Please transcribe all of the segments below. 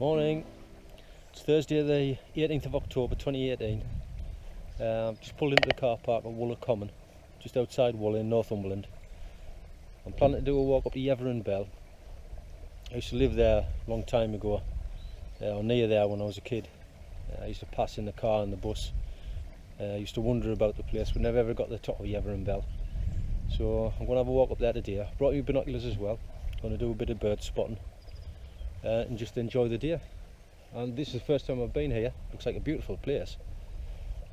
Morning. It's Thursday the 18th of October 2018. Just pulled into the car park at Woolwich Common, just outside Woolwich in Northumberland. I'm planning to do a walk up to Yeavering Bell. I used to live there a long time ago, or near there when I was a kid. I used to pass in the car and the bus. I used to wonder about the place, but never ever got to the top of Yeavering Bell. So I'm going to have a walk up there today. I brought you binoculars as well. I'm going to do a bit of bird spotting and just enjoy the day. And this is the first time I've been here. Looks like a beautiful place.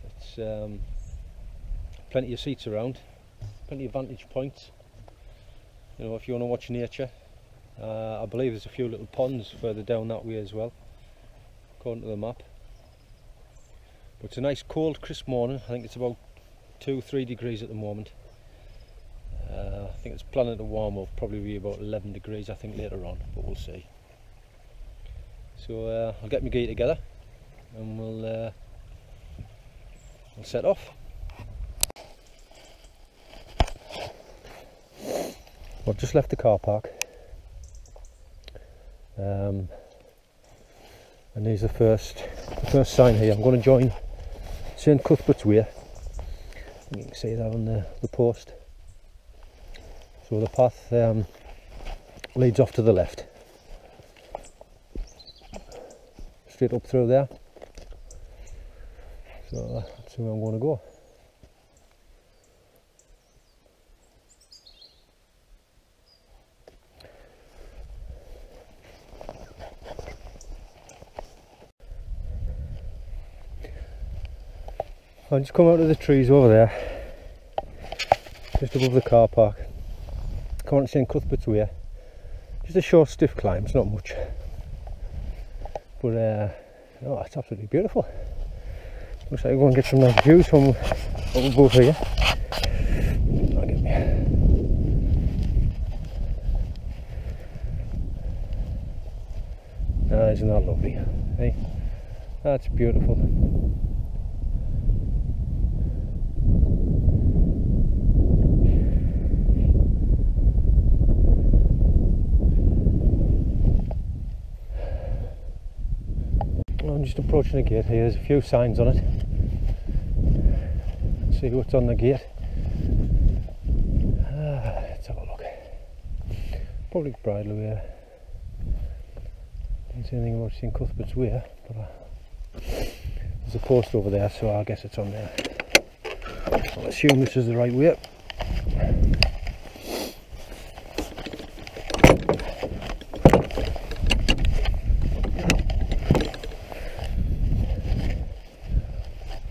It's plenty of seats around, plenty of vantage points. You know, if you want to watch nature. I believe there's a few little ponds further down that way as well, according to the map. But it's a nice cold crisp morning. I think it's about 2-3 degrees at the moment. I think it's planning to warm up, probably be about 11 degrees I think later on, but we'll see. So I'll get my gear together and we'll set off. I've just left the car park, and here's the first sign here. I'm going to join St Cuthberts Way. You can see that on the post. So the path leads off to the left, straight up through there. So that's where I'm going to go. I'll just come out of the trees over there, just above the car park. Come on to St Cuthberts Way. Just a short stiff climb, it's not much. But oh, it's absolutely beautiful. Looks like we're going to get some nice views from up above here. I'll get me. Ah, isn't that lovely? Hey, that's beautiful. I'm just approaching the gate here. There's a few signs on it. Let's see what's on the gate. Let's have a look. Public bridleway. Didn't say anything about St Cuthberts Way, but there's a post over there, so I guess it's on there. I'll assume this is the right way.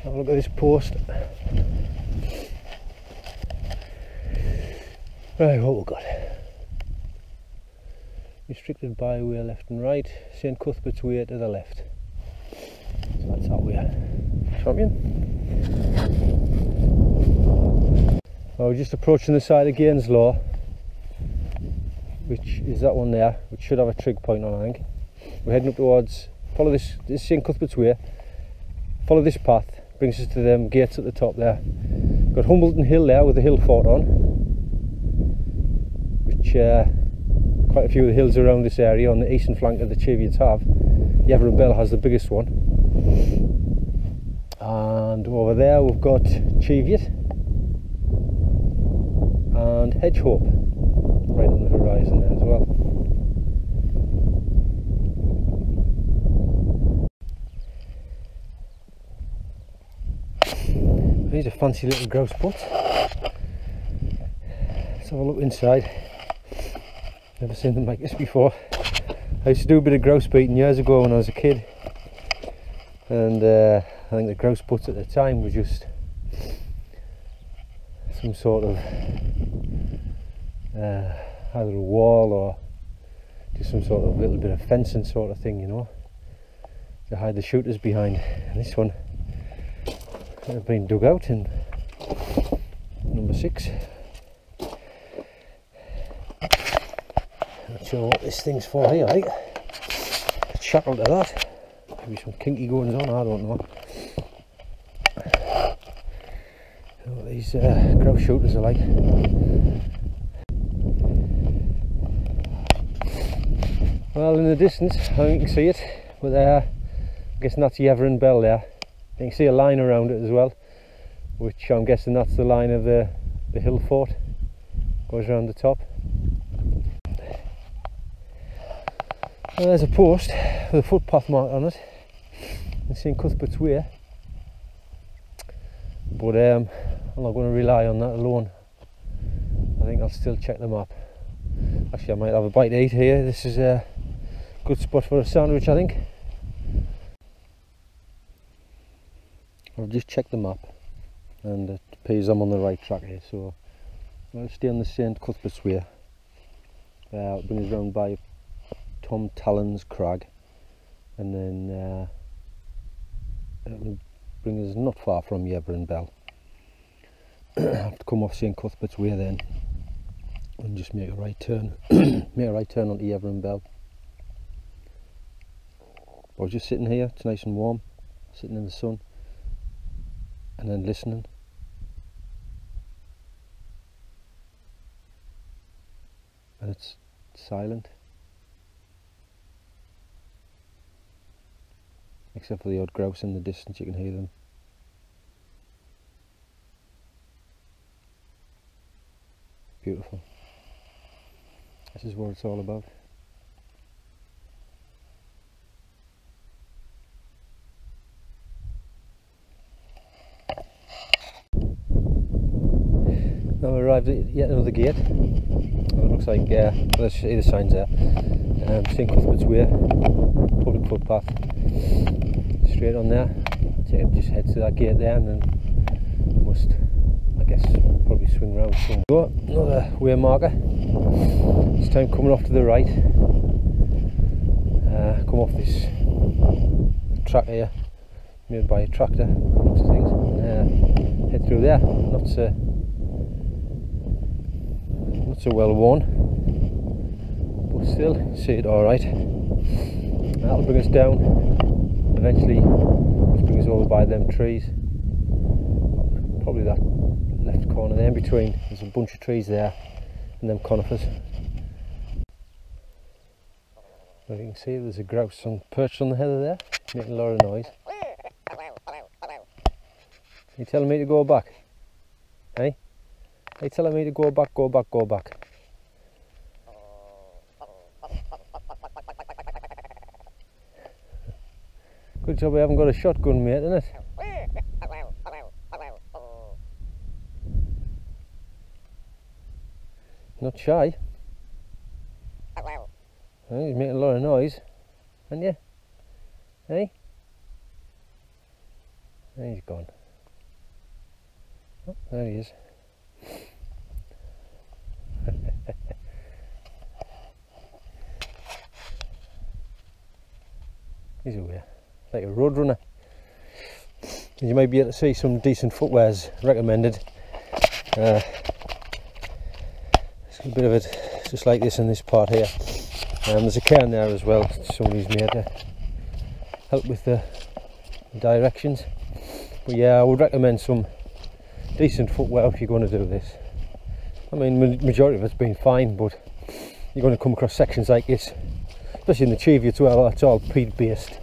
Look at this post. Right, what we've got? Restricted byway left and right, St Cuthberts Way to the left. So that's that way. Champion. Well, we're just approaching the side of Gaines Law, which is that one there, which should have a trig point on, I think. We're heading up towards, follow this St Cuthberts Way, follow this path. Brings us to them gates at the top there. Got Humbleton Hill there with the hill fort on, which quite a few of the hills around this area on the eastern flank of the Cuthberts have. Yeavering Bell has the biggest one. And over there we've got Cheviot and Hedgehope right on the horizon there as well. These are fancy little grouse butts. Let's have a look inside. Never seen them like this before. I used to do a bit of grouse beating years ago when I was a kid, and I think the grouse butts at the time were just some sort of either a wall or just some sort of little bit of fencing sort of thing, you know, to hide the shooters behind. And this one have been dug out in number 6. Not sure what this thing's for here, like. It's shackled to that. Maybe some kinky goings on, I don't know. So what these grouse shooters are like. Well, in the distance, I think you can see it, but I'm guessing that's Yeavering Bell there. You can see a line around it as well, which I'm guessing that's the line of the hill fort. Goes around the top. And there's a post with a footpath mark on it. You can see Cuthberts Way. But I'm not going to rely on that alone. I think I'll still check the map. Actually, I might have a bite to eat here. This is a good spot for a sandwich, I think. I've just checked the map and it appears I'm on the right track here, so I'll stay on the St Cuthberts Way. It'll bring us round by Tom Talon's Crag, and then it'll bring us not far from Yeavering Bell. I have to come off St Cuthberts Way then and just make a right turn. Make a right turn onto Yeavering Bell. I was just sitting here, it's nice and warm, sitting in the sun and then listening. And it's silent, except for the odd grouse in the distance. You can hear them. Beautiful. This is what it's all about. Now we arrived at yet another gate. It looks like let's see the signs there. St Cuthberts Way, public footpath. Straight on there. So it just heads to that gate there, and then must, I guess, probably swing round somewhere. So, another way marker. This time coming off to the right. Come off this track here, made by a tractor, looks of things. Head through there. Not so well worn, but still see it all right. That'll bring us down. Eventually, just bring us over by them trees. Probably that left corner there in between. There's a bunch of trees there, and them conifers. Well, you can see there's a grouse perched on the heather there, making a lot of noise. Are you telling me to go back? Hey? Are you telling me to go back, go back, go back? Good job we haven't got a shotgun, mate, isn't it? Not shy. Well, he's making a lot of noise, aren't you? Hey? There he's gone. Oh, there he is. He's away, like a road runner. You might be able to see some decent footwears recommended. There's a bit of it just like this in this part here. There's a cairn there as well, somebody's made to help with the directions. But yeah, I would recommend some decent footwear if you're going to do this. I mean, majority of it's been fine, but you're going to come across sections like this, especially in the Cheevy as well. That's all peat based.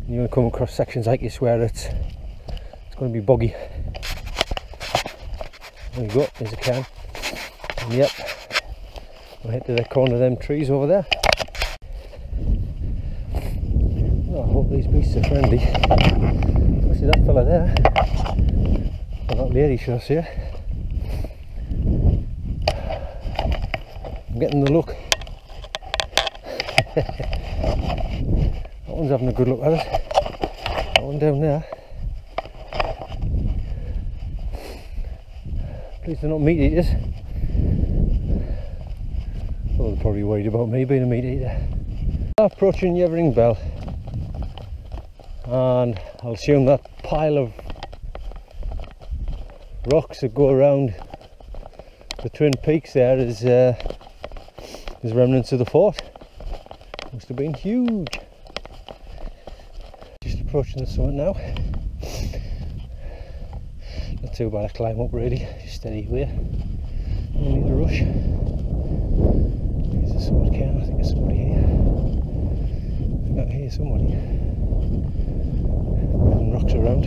You're going to come across sections like this where it's going to be boggy. There you go, there's a cairn. And yep, we'll head to the corner of them trees over there. Oh, I hope these beasts are friendly. Especially that fella there. Or that lady, should I say. I'm getting the look. That one's having a good look at it. That one down there. Please they're not meat eaters. Oh, they're probably worried about me being a meat eater. Approaching Yeavering Bell, and I'll assume that pile of rocks that go around the Twin Peaks there is remnants of the fort. Must have been huge. Just approaching the summit now. Not too bad a climb up really, steady way. No need to rush. There's a summit cairn, I think there's somebody here. I hear somebody moving rocks around.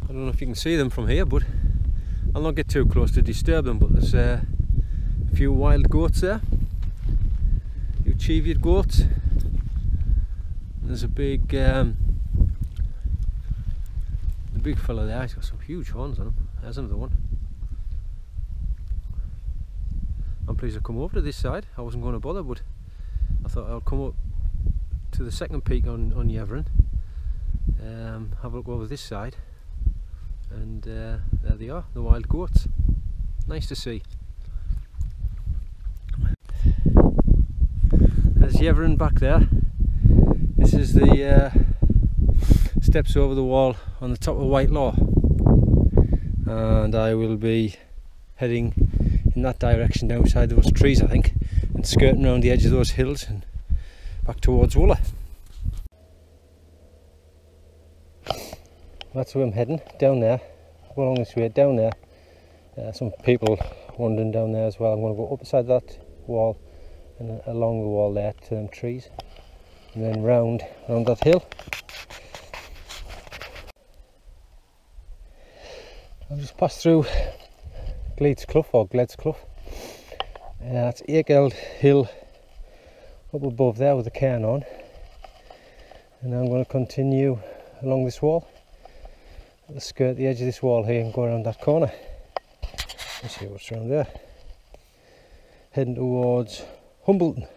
I don't know if you can see them from here, but I'll not get too close to disturb them. But there's a few wild goats there, a few Cheviot goats. There's a big fella there. He's got some huge horns on him. There's another one. I'm pleased to come over to this side. I wasn't going to bother, but I thought I'll come up to the second peak on Yeavering, have a look over this side, and there they are, the wild goats. Nice to see. There's Yeavering back there. This is the steps over the wall on the top of White Law, and I will be heading in that direction down beside those trees, I think, and skirting around the edge of those hills and back towards Wooler. That's where I'm heading, down there. Go along this way, down there. Some people wandering down there as well. I'm going to go up beside that wall and along the wall there to them trees, and then round that hill. I've just passed through Gleeds Clough, or Gled's Clough. That's Yeavering Hill up above there with the cairn on, and I'm going to continue along this wall. I'll skirt the edge of this wall here and go around that corner. Let's see what's around there. Heading towards Humbleton.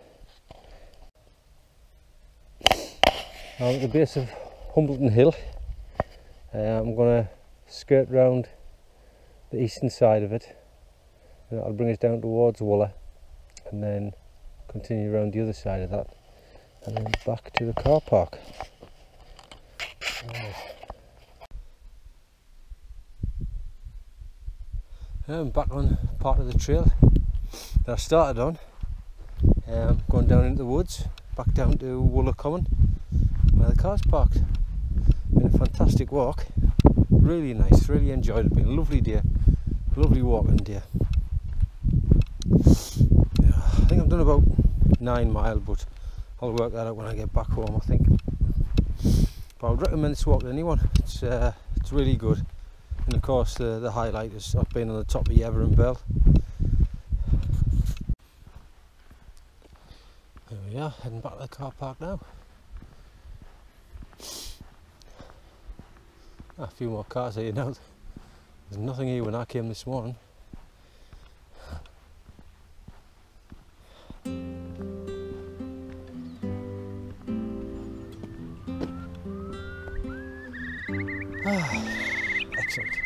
Now at the base of Humbleton Hill, I'm going to skirt round the eastern side of it, and that'll bring us down towards Wooler, and then continue around the other side of that, and then back to the car park. I'm back on part of the trail that I started on, going down into the woods, back down to Wooler Common where the car's parked. Been a fantastic walk, really nice, really enjoyed it. Been a lovely day, lovely walking day. I think I've done about 9 miles, but I'll work that out when I get back home, I think. But I would recommend this walk to anyone. It's really good. And of course the highlight is I've been on the top of Yeavering Bell. There we are, heading back to the car park now. A few more cars here now. There's nothing here when I came this morning. Excellent.